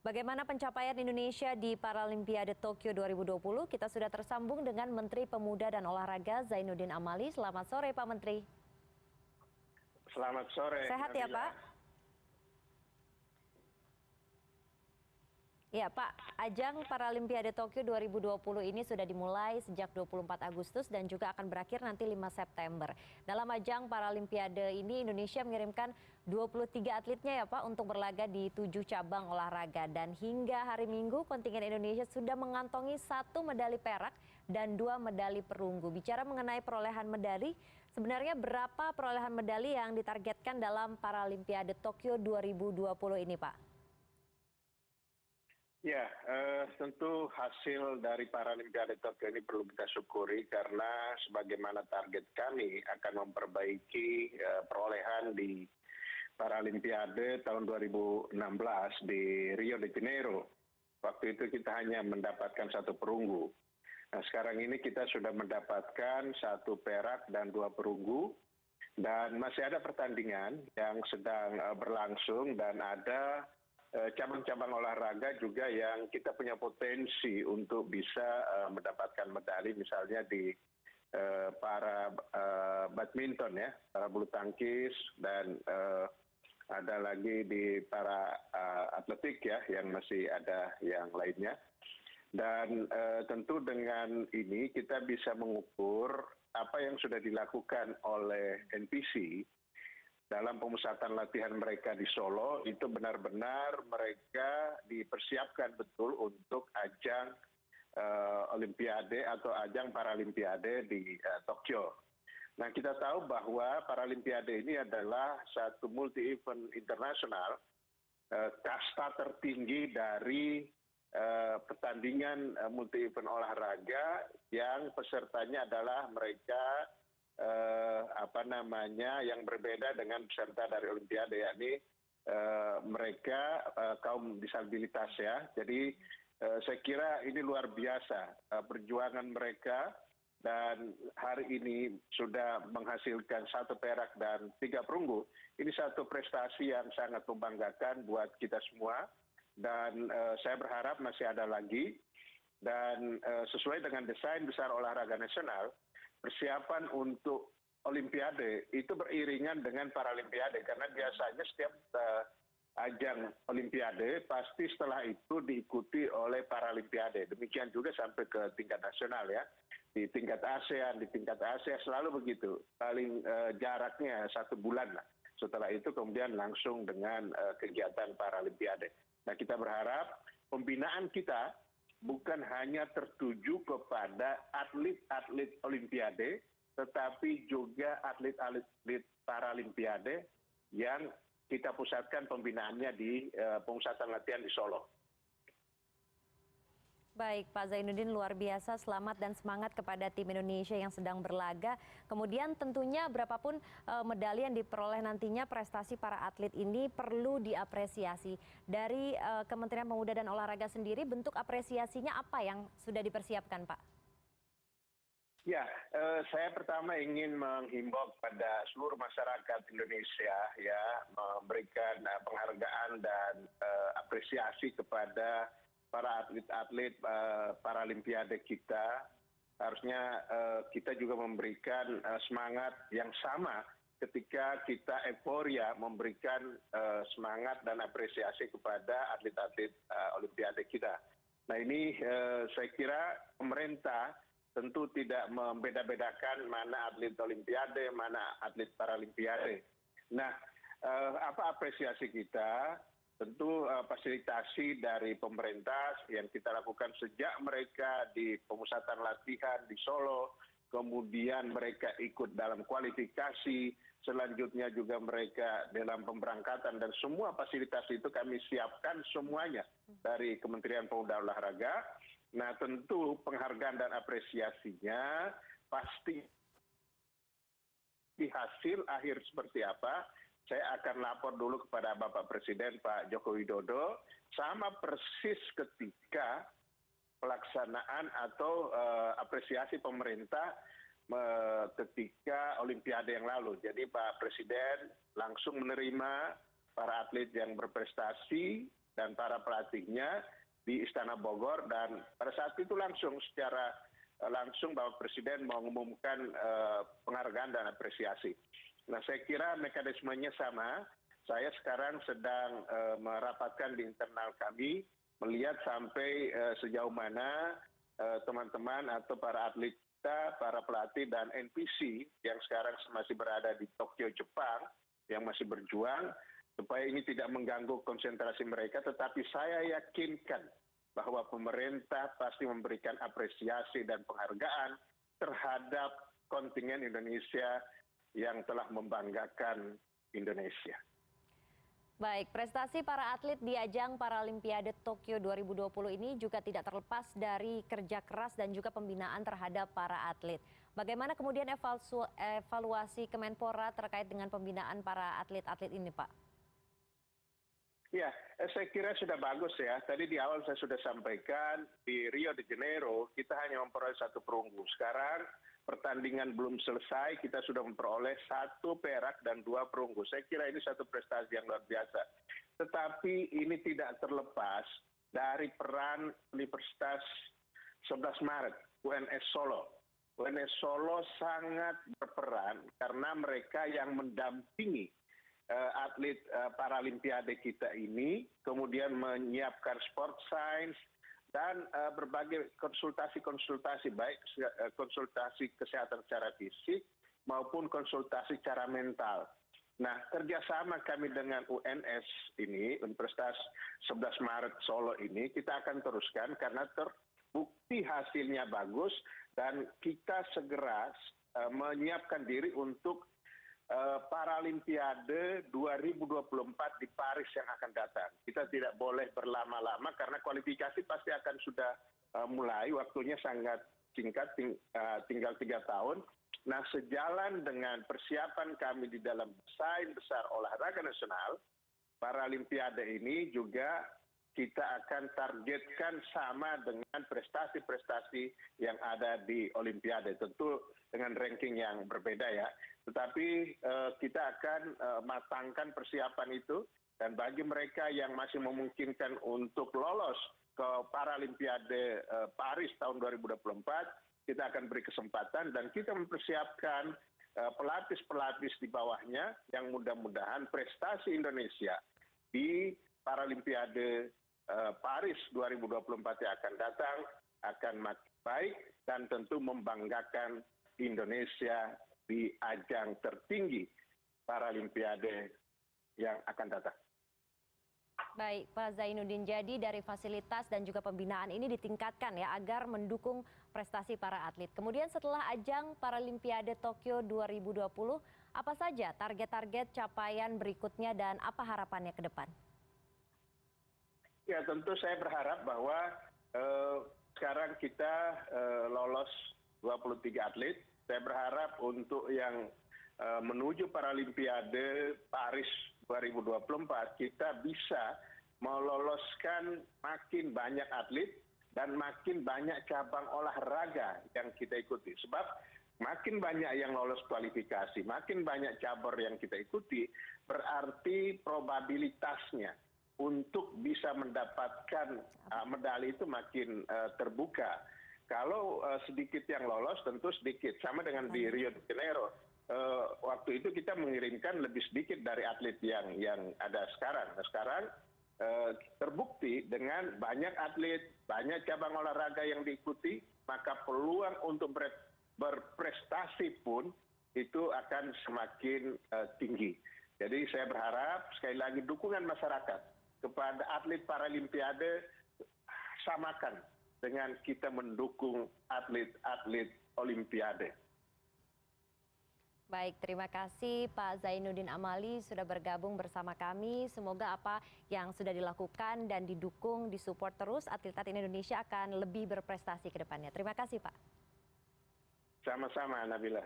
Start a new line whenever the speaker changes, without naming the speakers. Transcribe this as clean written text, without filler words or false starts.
Bagaimana pencapaian Indonesia di Paralimpiade Tokyo 2020? Kita sudah tersambung dengan Menteri Pemuda dan Olahraga Zainuddin Amali. Selamat sore Pak Menteri.
Selamat sore.
Sehat ya Pak? Ya Pak, ajang Paralimpiade Tokyo 2020 ini sudah dimulai sejak 24 Agustus dan juga akan berakhir nanti 5 September. Dalam ajang Paralimpiade ini Indonesia mengirimkan 23 atletnya ya Pak untuk berlaga di 7 cabang olahraga. Dan hingga hari Minggu kontingen Indonesia sudah mengantongi 1 medali perak dan 2 medali perunggu. Bicara mengenai perolehan medali, sebenarnya berapa perolehan medali yang ditargetkan dalam Paralimpiade Tokyo 2020 ini Pak?
Ya, tentu hasil dari Paralimpiade Tokyo ini perlu kita syukuri karena sebagaimana target kami akan memperbaiki perolehan di Paralimpiade tahun 2016 di Rio de Janeiro. Waktu itu kita hanya mendapatkan 1 perunggu. Nah, sekarang ini kita sudah mendapatkan 1 perak dan 2 perunggu. Dan masih ada pertandingan yang sedang berlangsung dan ada cabang-cabang olahraga juga yang kita punya potensi untuk bisa mendapatkan medali, misalnya di para badminton ya, para bulu tangkis, dan ada lagi di para atletik ya, yang masih ada yang lainnya. Dan tentu dengan ini kita bisa mengukur apa yang sudah dilakukan oleh NPC dalam pemusatan latihan mereka di Solo. Itu benar-benar mereka dipersiapkan betul untuk ajang Olimpiade atau ajang Paralimpiade di Tokyo. Nah, kita tahu bahwa Paralimpiade ini adalah satu multi-event internasional, kasta tertinggi dari pertandingan multi-event olahraga yang pesertanya adalah mereka yang berbeda dengan peserta dari Olimpiade, yakni mereka kaum disabilitas ya. Jadi saya kira ini luar biasa perjuangan mereka, dan hari ini sudah menghasilkan 1 perak dan 3 perunggu. Ini satu prestasi yang sangat membanggakan buat kita semua, dan saya berharap masih ada lagi. Dan sesuai dengan desain besar olahraga nasional, persiapan untuk Olimpiade itu beriringan dengan Paralimpiade, karena biasanya setiap ajang Olimpiade pasti setelah itu diikuti oleh Paralimpiade. Demikian juga sampai ke tingkat nasional ya, di tingkat ASEAN, di tingkat Asia selalu begitu. Paling jaraknya 1 bulan lah. Setelah itu kemudian langsung dengan kegiatan Paralimpiade. Nah, kita berharap pembinaan kita bukan hanya tertuju kepada atlet-atlet Olimpiade, tetapi juga atlet-atlet Paralimpiade yang kita pusatkan pembinaannya di pemusatan latihan di Solo.
Baik, Pak Zainuddin, luar biasa. Selamat dan semangat kepada tim Indonesia yang sedang berlaga. Kemudian tentunya berapapun medali yang diperoleh nantinya, prestasi para atlet ini perlu diapresiasi. Dari Kementerian Pemuda dan Olahraga sendiri, bentuk apresiasinya apa yang sudah dipersiapkan, Pak?
Ya, saya pertama ingin menghimbau pada seluruh masyarakat Indonesia ya, memberikan penghargaan dan apresiasi kepada para atlet-atlet Paralimpiade kita. Harusnya kita juga memberikan semangat yang sama ketika kita euforia memberikan semangat dan apresiasi kepada atlet-atlet Olimpiade kita. Nah, ini saya kira pemerintah tentu tidak membeda-bedakan mana atlet Olimpiade, mana atlet Paralimpiade. Nah, apa apresiasi kita? Tentu fasilitasi dari pemerintah yang kita lakukan sejak mereka di pemusatan latihan di Solo, kemudian mereka ikut dalam kualifikasi, selanjutnya juga mereka dalam pemberangkatan, dan semua fasilitas itu kami siapkan semuanya dari Kementerian Pemuda dan Olahraga. Nah, tentu penghargaan dan apresiasinya pasti di hasil akhir seperti apa, saya akan lapor dulu kepada Bapak Presiden Pak Joko Widodo, sama persis ketika pelaksanaan atau apresiasi pemerintah ketika Olimpiade yang lalu. Jadi Pak Presiden langsung menerima para atlet yang berprestasi, dan para pelatihnya di Istana Bogor, dan pada saat itu secara langsung Bapak Presiden mengumumkan penghargaan dan apresiasi. Nah, saya kira mekanismenya sama. Saya sekarang sedang merapatkan di internal kami, melihat sampai sejauh mana teman-teman atau para atlet kita, para pelatih dan NPC yang sekarang masih berada di Tokyo, Jepang, yang masih berjuang, supaya ini tidak mengganggu konsentrasi mereka, tetapi saya yakinkan bahwa pemerintah pasti memberikan apresiasi dan penghargaan terhadap kontingen Indonesia yang telah membanggakan Indonesia.
Baik, prestasi para atlet di ajang Paralimpiade Tokyo 2020 ini juga tidak terlepas dari kerja keras dan juga pembinaan terhadap para atlet. Bagaimana kemudian evaluasi Kemenpora terkait dengan pembinaan para atlet-atlet ini, Pak?
Ya, saya kira sudah bagus ya. Tadi di awal saya sudah sampaikan, di Rio de Janeiro kita hanya memperoleh 1 perunggu. Sekarang pertandingan belum selesai, kita sudah memperoleh 1 perak dan 2 perunggu. Saya kira ini satu prestasi yang luar biasa. Tetapi ini tidak terlepas dari peran Universitas 11 Maret, UNS Solo. UNS Solo sangat berperan karena mereka yang mendampingi atlet Paralimpiade kita ini, kemudian menyiapkan sport science dan berbagai konsultasi-konsultasi, baik konsultasi kesehatan secara fisik maupun konsultasi secara mental. Nah, kerjasama kami dengan UNS ini, Universitas 11 Maret Solo ini, kita akan teruskan karena terbukti hasilnya bagus dan kita segera menyiapkan diri untuk Paralimpiade 2024 di Paris yang akan datang. Kita tidak boleh berlama-lama karena kualifikasi pasti akan sudah mulai, waktunya sangat singkat, tinggal 3 tahun. Nah, sejalan dengan persiapan kami di dalam desain besar olahraga nasional, Paralimpiade ini juga kita akan targetkan sama dengan prestasi-prestasi yang ada di Olimpiade. Tentu dengan ranking yang berbeda ya. Tetapi kita akan matangkan persiapan itu, dan bagi mereka yang masih memungkinkan untuk lolos ke Paralimpiade Paris tahun 2024, kita akan beri kesempatan dan kita mempersiapkan pelapis-pelapis di bawahnya yang mudah-mudahan prestasi Indonesia di Paralimpiade Paris 2024 yang akan datang akan makin baik dan tentu membanggakan Indonesia di ajang tertinggi Paralimpiade yang akan datang.
Baik, Pak Zainuddin, jadi dari fasilitas dan juga pembinaan ini ditingkatkan ya agar mendukung prestasi para atlet. Kemudian setelah ajang Paralimpiade Tokyo 2020, apa saja target-target capaian berikutnya dan apa harapannya ke depan?
Ya, tentu saya berharap bahwa sekarang kita lolos 23 atlet. Saya berharap untuk yang menuju Paralimpiade Paris 2024 kita bisa meloloskan makin banyak atlet dan makin banyak cabang olahraga yang kita ikuti. Sebab makin banyak yang lolos kualifikasi, makin banyak cabur yang kita ikuti, berarti probabilitasnya untuk bisa mendapatkan medali itu makin terbuka. Kalau sedikit yang lolos tentu sedikit, sama dengan di Rio de Janeiro. Waktu itu kita mengirimkan lebih sedikit dari atlet yang ada sekarang. Nah, sekarang terbukti dengan banyak atlet, banyak cabang olahraga yang diikuti, maka peluang untuk berprestasi pun itu akan semakin tinggi. Jadi saya berharap sekali lagi dukungan masyarakat kepada atlet Paralimpiade samakan dengan kita mendukung atlet-atlet Olimpiade.
Baik, terima kasih Pak Zainuddin Amali sudah bergabung bersama kami. Semoga apa yang sudah dilakukan dan didukung, disupport terus, atlet-atlet Indonesia akan lebih berprestasi ke depannya. Terima kasih Pak.
Sama-sama Nabila.